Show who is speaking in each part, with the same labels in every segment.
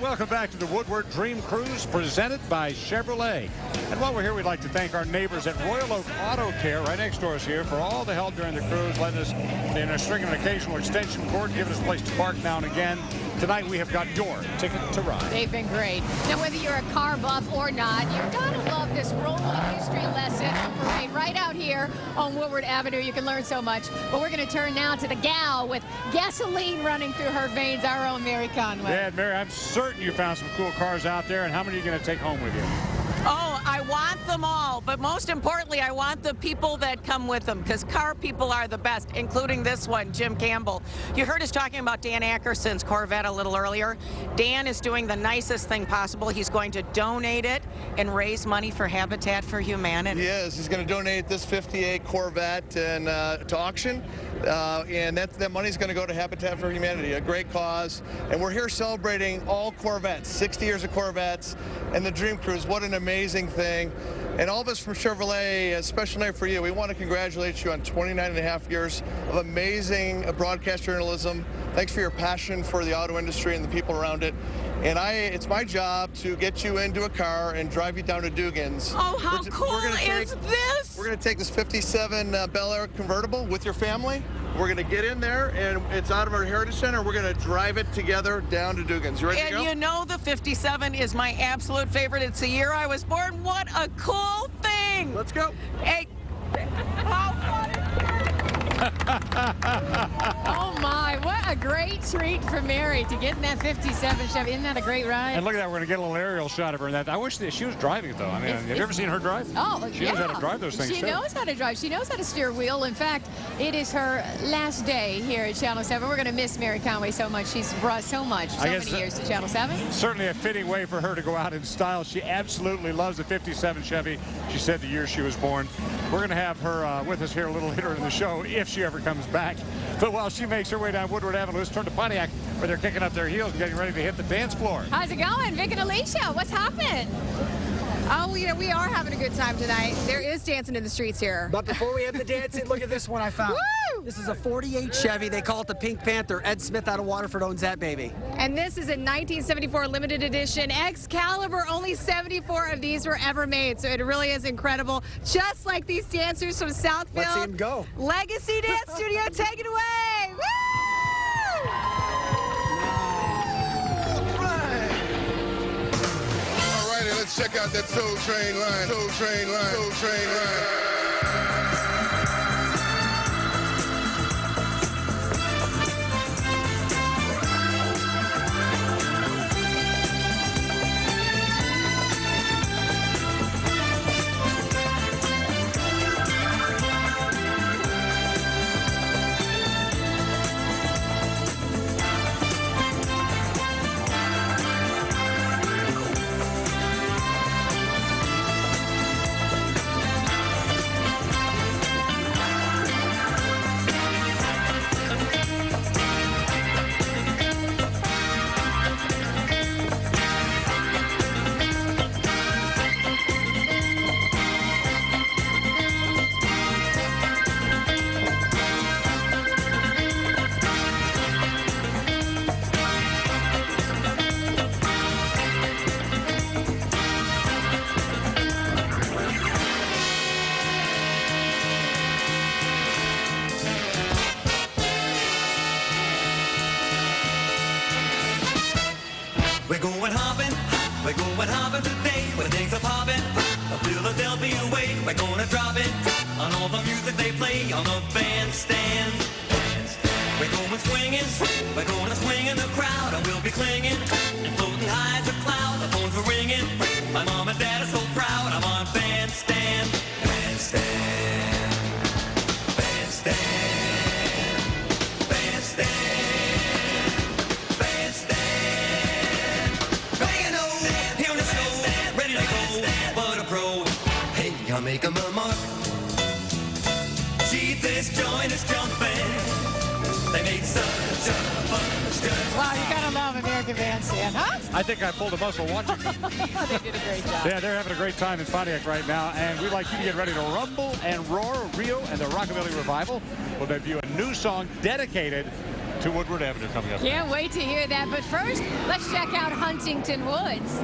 Speaker 1: welcome back to the Woodward Dream Cruise presented by Chevrolet. And while we're here, we'd like to thank our neighbors at Royal Oak Auto Care right next door us here for all the help during the cruise, letting us in a string of an occasional extension cord, giving us a place to park now and again. Tonight we have got your ticket to ride.
Speaker 2: They've been great. Now, whether you're a car buff or not, you've got to love this rolling history lesson parade right out here on Woodward Avenue. You can learn so much. But we're going to turn now to the gal with gasoline running through her veins, our own Mary Conway.
Speaker 1: Yeah, Mary, I'm certain you found some cool cars out there. And how many are you going to take home with you?
Speaker 3: Oh, I want them all, but most importantly, I want the people that come with them, because car people are the best, including this one, Jim Campbell. You heard us talking about Dan Ackerson's Corvette a little earlier. Dan is doing the nicest thing possible. He's going to donate it and raise money for Habitat for Humanity.
Speaker 4: He is. He's going to donate this 58 Corvette to auction, and that money is going to go to Habitat for Humanity, a great cause. And we're here celebrating all Corvettes, 60 years of Corvettes, and the Dream Cruise. What an amazing thing. And all of us from Chevrolet, a special night for you. We want to congratulate you on 29.5 years of amazing broadcast journalism. Thanks for your passion for the auto industry and the people around it. And it's my job to get you into a car and drive you down to Dugan's.
Speaker 3: Oh, how cool is this?
Speaker 4: We're going to take this 57 Bel Air convertible with your family. We're going to get in there, and it's out of our Heritage Center. We're going to drive it together down to Dugan's. You ready to go?
Speaker 3: And you know the 57 is my absolute favorite. It's the year I was born. What a cool thing.
Speaker 4: Let's go.
Speaker 3: Hey, how fun.
Speaker 2: Oh, my. What a great treat for Mary to get in that 57 Chevy. Isn't that a great ride?
Speaker 1: And look at that. We're going to get a little aerial shot of her in that. I wish that she was driving it, though. I mean, have you ever seen her drive?
Speaker 2: Oh,
Speaker 1: she knows how to drive those things,
Speaker 2: She
Speaker 1: too.
Speaker 2: knows how to drive. She knows how to steer wheel. In fact, it is her last day here at Channel 7. We're going to miss Mary Conway so much. She's brought so many years to Channel 7.
Speaker 1: Certainly a fitting way for her to go out in style. She absolutely loves the 57 Chevy. She said the year she was born. We're going to have her with us here a little later in the show if she ever comes back. But while she makes her way down Woodward Avenue, let's turn to Pontiac, where they're kicking up their heels and getting ready to hit the dance floor.
Speaker 2: How's it going, Vic and Alicia? What's happening?
Speaker 5: Oh, you know, we are having a good time tonight. There is dancing in the streets here.
Speaker 6: But before we have the dancing, look at this one I found.
Speaker 5: Woo!
Speaker 6: This is a 48 Chevy. They call it the Pink Panther. Ed Smith out of Waterford owns that baby.
Speaker 5: And this is a 1974 limited edition Excalibur. Only 74 of these were ever made, so it really is incredible. Just like these dancers from Southfield.
Speaker 6: Let's see them go.
Speaker 5: Legacy Dance Studio, take it away. Woo!
Speaker 7: Let's check out that Soul Train line, Soul Train line, Soul Train line.
Speaker 8: We're going hopping today, where things are popping. Philadelphia way, we're gonna drop it on all the music they play on the bandstand. We're going swinging, we're gonna swing in the crowd, and we'll be clinging and floating high as a cloud. The phones are ringing, my mom and dad are so proud. I'm on bandstand, bandstand, bandstand, bandstand. I'll make 'em a mark. See, this joint is jumping. They made such a fun.
Speaker 2: Wow, you gotta love American Bandstand, huh?
Speaker 1: I think I pulled a muscle watching them.
Speaker 2: They did a great job.
Speaker 1: Yeah, they're having a great time in Pontiac right now, and we'd like you to get ready to rumble and roar. Rio and the Rockabilly Revival will debut a new song dedicated to Woodward Avenue coming up.
Speaker 2: Can't wait to hear that. But first, let's check out Huntington Woods.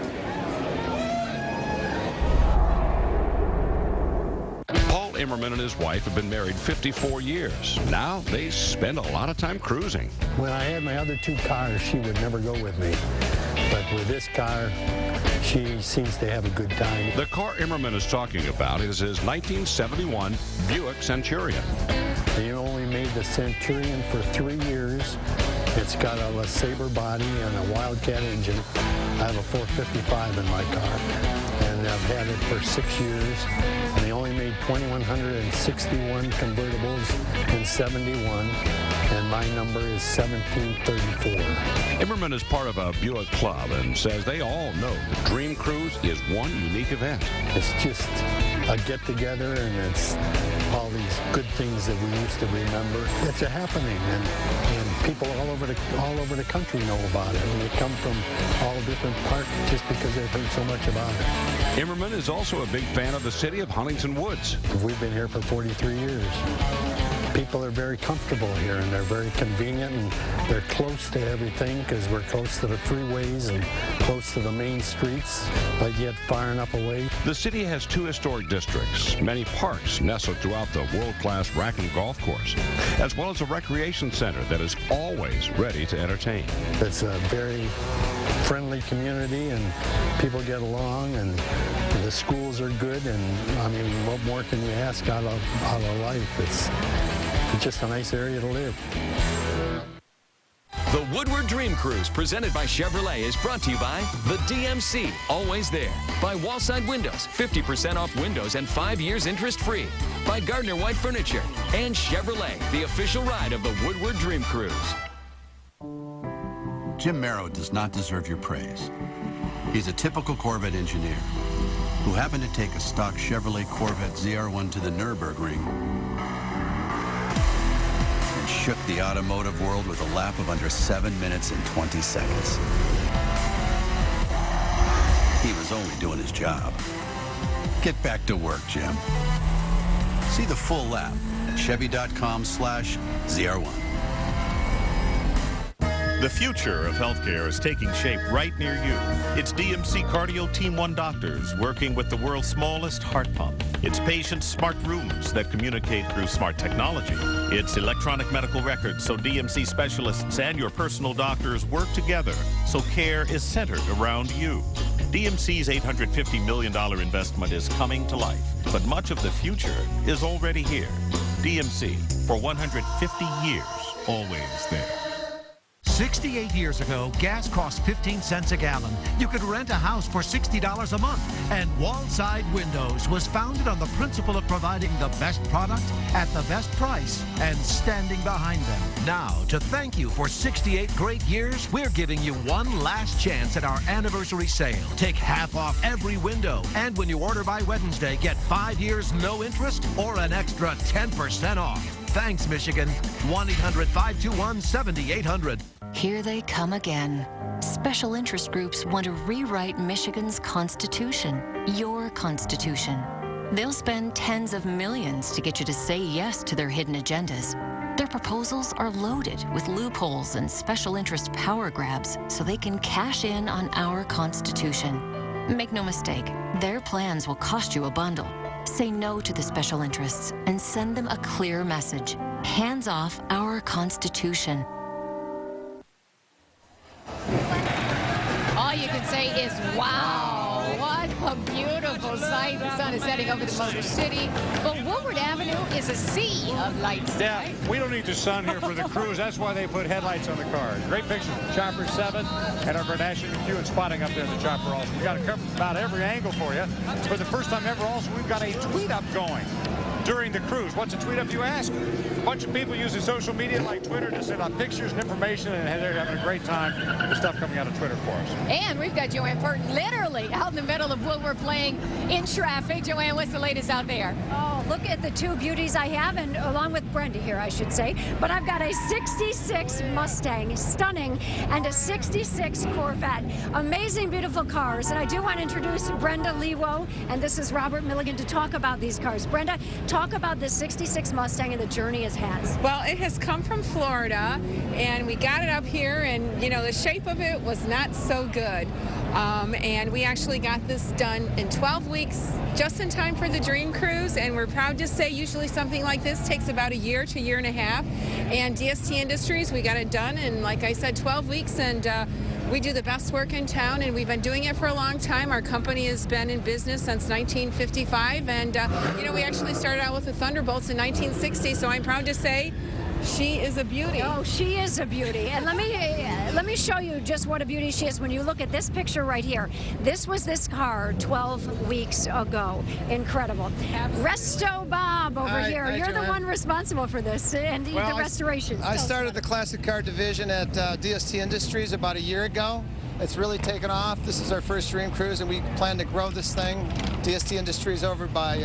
Speaker 9: Paul Immerman and his wife have been married 54 years. Now they spend a lot of time cruising.
Speaker 10: When I had my other 2 cars, she would never go with me. But with this car, she seems to have a good time.
Speaker 9: The car Immerman is talking about is his 1971 Buick Centurion.
Speaker 10: They only made the Centurion for 3 years. It's got a LeSabre body and a Wildcat engine. I have a 455 in my car, and I've had it for 6 years. And they only made 2,161 convertibles in 71, and my number is 1734.
Speaker 9: Immerman is part of a Buick club and says they all know the Dream Cruise is one unique event.
Speaker 10: It's just a get-together, and it's all these good things that we used to remember. It's a happening, and people all over the country know about it, and they come from all different parts just because they've heard so much about it.
Speaker 9: Immerman is also a big fan of the city of Huntington Woods.
Speaker 10: We've been here for 43 years. People are very comfortable here, and they're very convenient, and they're close to everything because we're close to the freeways and close to the main streets, but yet far enough away.
Speaker 9: The city has 2 historic districts, many parks nestled throughout the world-class Rackham Golf Course, as well as a recreation center that is always ready to entertain.
Speaker 10: It's a very friendly community, and people get along, and the schools are good, and I mean, what more can you ask out of life? It's just a nice area to live.
Speaker 11: The Woodward Dream Cruise, presented by Chevrolet, is brought to you by the DMC, always there. By Wallside Windows, 50% off windows and 5 years interest-free. By Gardner White Furniture and Chevrolet, the official ride of the Woodward Dream Cruise.
Speaker 12: Jim Merrow does not deserve your praise. He's a typical Corvette engineer who happened to take a stock Chevrolet Corvette ZR1 to the Nürburgring and shook the automotive world with a lap of under 7 minutes and 20 seconds. He was only doing his job. Get back to work, Jim. See the full lap at Chevy.com/ZR1.
Speaker 13: The future of healthcare is taking shape right near you. It's DMC Cardio Team 1 doctors working with the world's smallest heart pump. It's patient smart rooms that communicate through smart technology. It's electronic medical records so DMC specialists and your personal doctors work together so care is centered around you. DMC's $850 million investment is coming to life, but much of the future is already here. DMC, for 150 years, always there.
Speaker 14: 68 years ago, gas cost 15 cents a gallon. You could rent a house for $60 a month. And Wallside Windows was founded on the principle of providing the best product at the best price and standing behind them. Now, to thank you for 68 great years, we're giving you one last chance at our anniversary sale. Take half off every window. And when you order by Wednesday, get 5 years no interest or an extra 10% off. Thanks, Michigan. 1-800-521-7800.
Speaker 15: Here they come again. Special interest groups want to rewrite Michigan's Constitution, your Constitution. They'll spend tens of millions to get you to say yes to their hidden agendas. Their proposals are loaded with loopholes and special interest power grabs so they can cash in on our Constitution. Make no mistake, their plans will cost you a bundle. Say no to the special interests and send them a clear message. Hands off our Constitution.
Speaker 2: All you can say is, wow, what a beautiful sight. The sun is setting over the Motor City, but Woodward Avenue is a sea of lights.
Speaker 1: Yeah,
Speaker 2: right?
Speaker 1: we don't need the sun here for the cruise. That's why they put headlights on the cars. Great picture from Chopper 7 and our National Q and spotting up there in the Chopper also. We've got to cover about every angle for you. For the first time ever also, we've got a tweet up going during the cruise. What's a tweet up, you ask? A bunch of people using social media like Twitter to send out pictures and information, and they're having a great time with stuff coming out of Twitter for us.
Speaker 2: And we've got Joanne Burton literally out in the middle of Woodward playing in traffic. Joanne, what's the latest out there?
Speaker 16: Oh, look at the 2 beauties I have, and along with Brenda here, I should say. But I've got a 66 Mustang, stunning, and a 66 Corvette. Amazing, beautiful cars. And I do want to introduce Brenda Lewo, and this is Robert Milligan to talk about these cars. Brenda, talk Talk about this 66 Mustang and the journey it has.
Speaker 5: Well, it has come from Florida, and we got it up here, and you know, the shape of it was not so good. And we actually got this done in 12 weeks, just in time for the Dream Cruise, and we're proud to say usually something like this takes about a year to a year and a half. And DST Industries, we got it done in, like I said, 12 weeks, and we do the best work in town, and we've been doing it for a long time. Our company has been in business since 1955, and you know, we actually started out with the Thunderbolts in 1960, so I'm proud to say she is a beauty.
Speaker 16: Oh, she is a beauty. And let me show you just what a beauty she is when you look at this picture right here. This was this car 12 weeks ago. Incredible. Resto Bob over here. You're the one responsible for this and the restoration.
Speaker 17: I started the classic car division at DST Industries about a year ago. It's really taken off. This is our first Dream Cruise, and we plan to grow this thing. DST Industries over by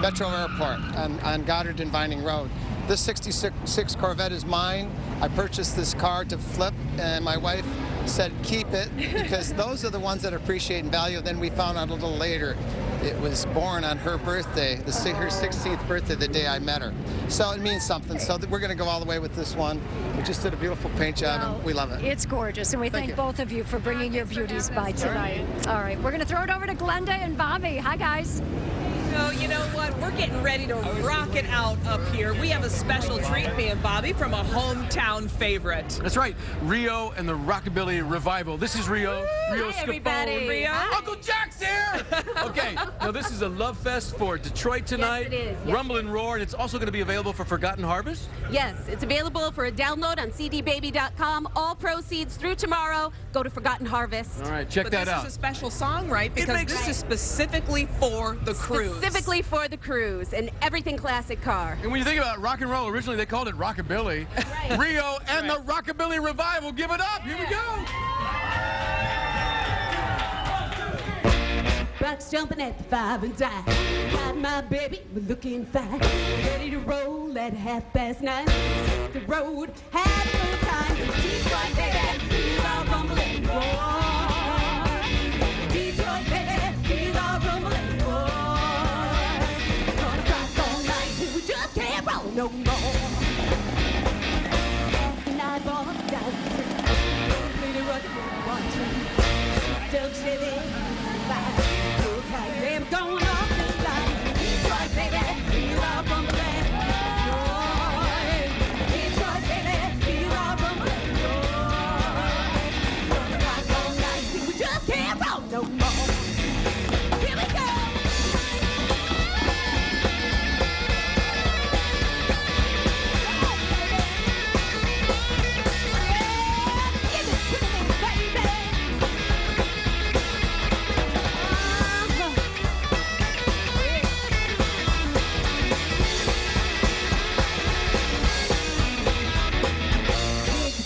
Speaker 17: Metro Airport on Goddard and Vining Road. This 66 Corvette is mine. I purchased this car to flip, and my wife said keep it because those are the ones that appreciate and value. Then we found out a little later it was born on her birthday, her 16th birthday, the day I met her. So it means something. So we're going to go all the way with this one. We just did a beautiful paint job, and we love it.
Speaker 16: It's gorgeous, and we thank both of you for bringing your beauties by tonight. All right, we're going to throw it over to Glenda and Bobby. Hi, guys.
Speaker 18: So, you know what? We're getting ready to rock it out up here. We have a special treat, me and Bobby, from a hometown favorite.
Speaker 19: That's right, Rio and the Rockabilly Revival. This is Rio. Rio
Speaker 18: Hi, everybody. Rio.
Speaker 19: Hi. Uncle Jack's here! Okay, now this is a love fest for Detroit tonight.
Speaker 20: Yes, it is. Yes,
Speaker 19: Rumble and Roar, and it's also going to be available for Forgotten Harvest?
Speaker 20: Yes, it's available for a download on cdbaby.com. All proceeds through tomorrow go to Forgotten Harvest.
Speaker 19: All right, check that out.
Speaker 18: This is a special song, right? Because this is specifically for the cruise.
Speaker 20: Specifically for the cruise, an everything classic car.
Speaker 19: And when you think about rock and roll, originally they called it Rockabilly.
Speaker 20: Right.
Speaker 19: Rio and the Rockabilly Revival, give it up. Here we go.
Speaker 20: Bucks jumping at the 5 and dime. Got my baby looking fine. Ready to roll at 9:30. Hit the road, have a good time. Detroit, baby, feel our rumble and roar. Detroit, baby, feel our rumble and roar. Gonna rock all night till we just can't roll no more. Last night, ball down the street. Play the rock and roll, 1, 2. Doug Chevy, 5. I'm going off the line. Detroit, baby, feel our rumble and roar. Detroit, baby, feel our rumble and roar. Gonna rock all night till we just can't roll no more. Here we go. Give it to me, baby.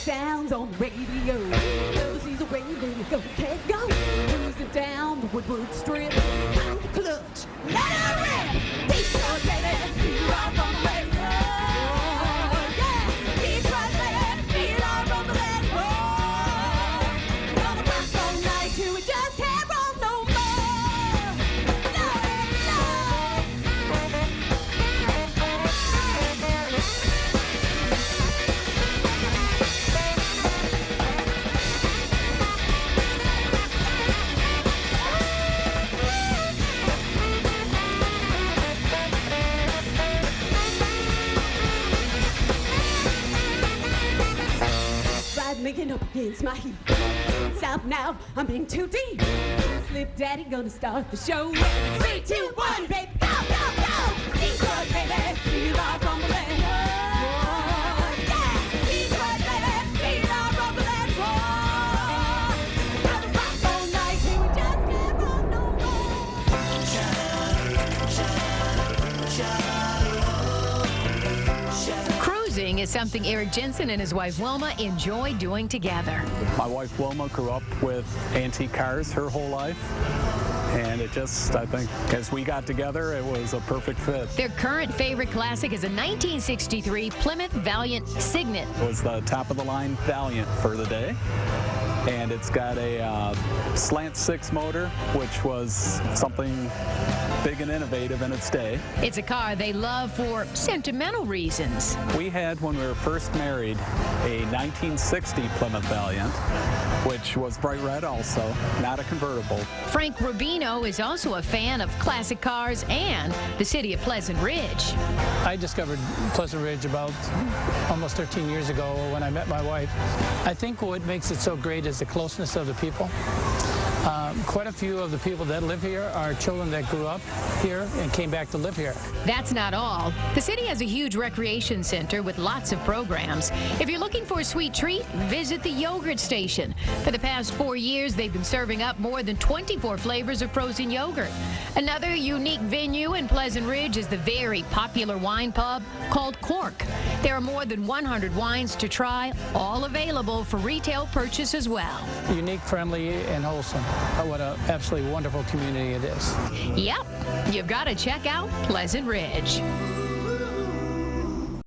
Speaker 20: Sounds on the radio. Never sees a way when you go, can't go. Cruising down the Woodward Strip. I'm the clutch. Let her rip. Detroit, baby, feel our rumble and roar. Yeah. Detroit, baby, feel our rumble and roar. Gonna rock all night till we just can't roll no more. Linking up against my heat. Stop now, I'm in too deep. Slip Daddy gonna start the show. 3, 2, 1, baby, go, go, go! Detroit, baby, feel our rumble and roar. Yeah! Detroit, baby, feel our rumble and roar. Gonna rock all night till we just can't roll no more.
Speaker 2: Cruising is something Eric Jensen and his wife Wilma enjoy doing together.
Speaker 21: My wife Wilma grew up with antique cars her whole life, and it just, I think, as we got together, it was a perfect fit.
Speaker 2: Their current favorite classic is a 1963 Plymouth Valiant Signet.
Speaker 21: It was the top-of-the-line Valiant for the day, and it's got a slant 6 motor, which was something big and innovative in its day.
Speaker 2: It's a car they love for sentimental reasons.
Speaker 21: We had, when we were first married, a 1960 Plymouth Valiant, which was bright red also, not a convertible.
Speaker 2: Frank Rubino is also a fan of classic cars and the city of Pleasant Ridge.
Speaker 4: I discovered Pleasant Ridge about almost 13 years ago when I met my wife. I think what makes it so great is the closeness of the people. Quite a few of the people that live here are children that grew up here and came back to live here.
Speaker 2: That's not all. The city has a huge recreation center with lots of programs. If you're looking for a sweet treat, visit the yogurt station. For the past 4 years, they've been serving up more than 24 flavors of frozen yogurt. Another unique venue in Pleasant Ridge is the very popular wine pub called Cork. There are more than 100 wines to try, all available for retail purchase as well.
Speaker 4: Unique, friendly, and wholesome. What an absolutely wonderful community it is.
Speaker 2: Yep, you've got to check out Pleasant Ridge.